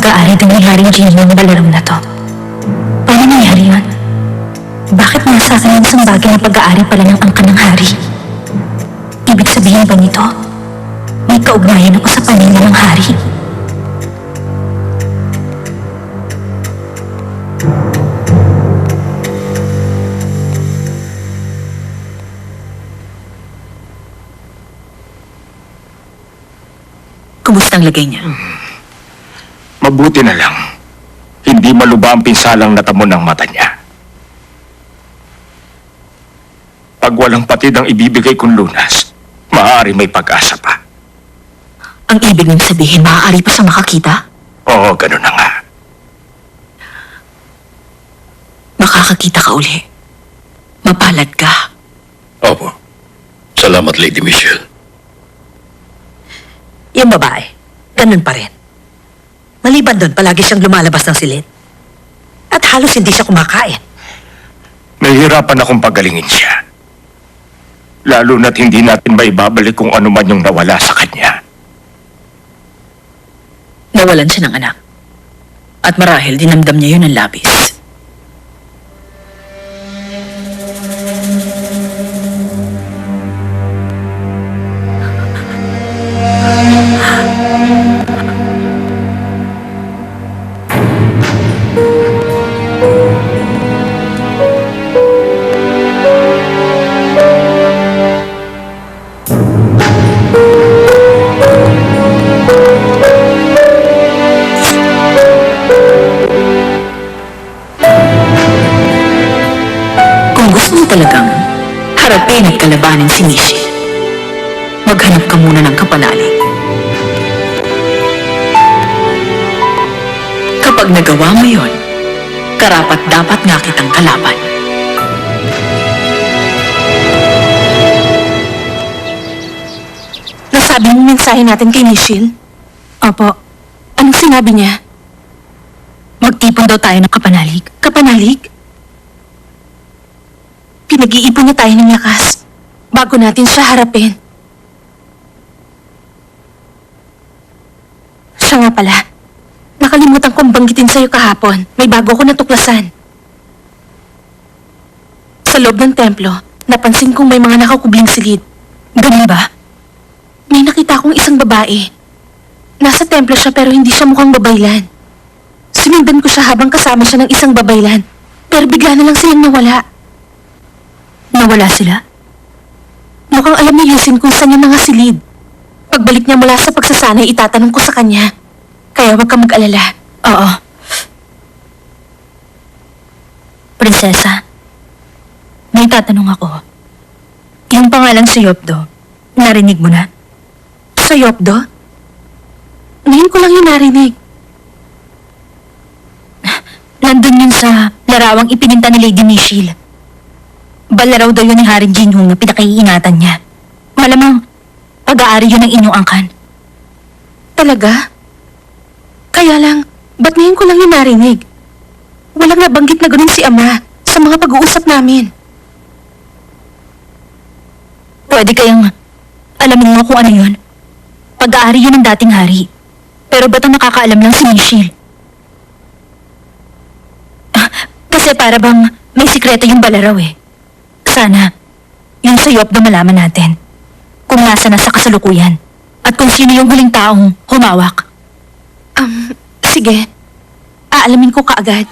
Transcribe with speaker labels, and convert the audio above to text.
Speaker 1: pag-aari din ni Haring Jinho ng balarong na to. Paano nangyari yun? Bakit nasa akin ang isang bagay na pag-aari pala ng angkan ng hari? Ibig sabihin ba nito? May kaugnayan ako sa paningin ng hari.
Speaker 2: Kumusta ang lagay niya?
Speaker 3: Mabuti na lang. Hindi maluba ang pinsalang natamo ng mata niya. Pag walang patid ang ibibigay kong lunas, maaari may pag-asa pa.
Speaker 2: Ang ibig niyong sabihin, maaari pa siya makakita?
Speaker 3: Oo, ganun na nga.
Speaker 2: Makakakita ka uli. Mapalad ka.
Speaker 4: Opo. Salamat, Lady Michelle.
Speaker 5: Yung babae, ganun pa rin. Maliban doon, palagi siyang lumalabas ng silid. At halos hindi siya kumakain.
Speaker 3: Nahihirapan akong pagalingin siya. Lalo na't hindi natin maibabalik kung ano man yung nawala sa kanya.
Speaker 2: Nawalan siya ng anak. At marahil dinamdam niya yun ng labis. Kung gusto mo talagang harapin at kalabanin si Michelle, maghanap ka muna ng kapanalig. Kapag nagawa mo yon, karapat dapat nga kitang kalaban.
Speaker 1: Nasabi mo mensahe natin kay Michelle? Opo. Anong sinabi niya? Magtipon daw tayo ng kapanalig. Kapanalig? Pinag-iipon na tayo ng lakas bago natin siya harapin. Siya nga pala. Nakalimutan kong banggitin sa'yo kahapon. May bago ako natuklasan. Sa loob ng templo, napansin kong may mga nakakubling silid. Ganun ba? May nakita akong isang babae. Nasa templo siya pero hindi siya mukhang babaylan. Sinundan ko siya habang kasama siya ng isang babaylan. Pero bigla na lang silang nawala. Nawala sila? Mukhang alam ni Yusin kung saan yung mga silid. Pagbalik niya mula sa pagsasanay, itatanong ko sa kanya. Kaya huwag ka mag-alala. Oo. Prinsesa, may tatanong ako. Yung pangalang Sayopdo, narinig mo na? Sayopdo? Ngayon ko lang yung narinig. Nandun yun sa larawang ipininta ni Lady Michelle. Balaraw daw yun ni Haring Jinho na pinakaiingatan niya. Malamang, pag-aari yun ng inyong angkan. Talaga? Kaya lang, ba't ngayon ko lang yung narinig? Walang nabanggit na ganun si Ama sa mga pag-uusap namin. Pwede kayang alamin mo kung ano yun. Pag-aari yun ng dating hari. Pero ba't ang nakakaalam lang si Michelle? Kasi para bang may sikreto yung balaraw eh. Sana, yung Sayopdo malaman natin. Kung nasa na sa kasalukuyan. At kung sino yung huling taong humawak. Sige. Aalamin ko kaagad.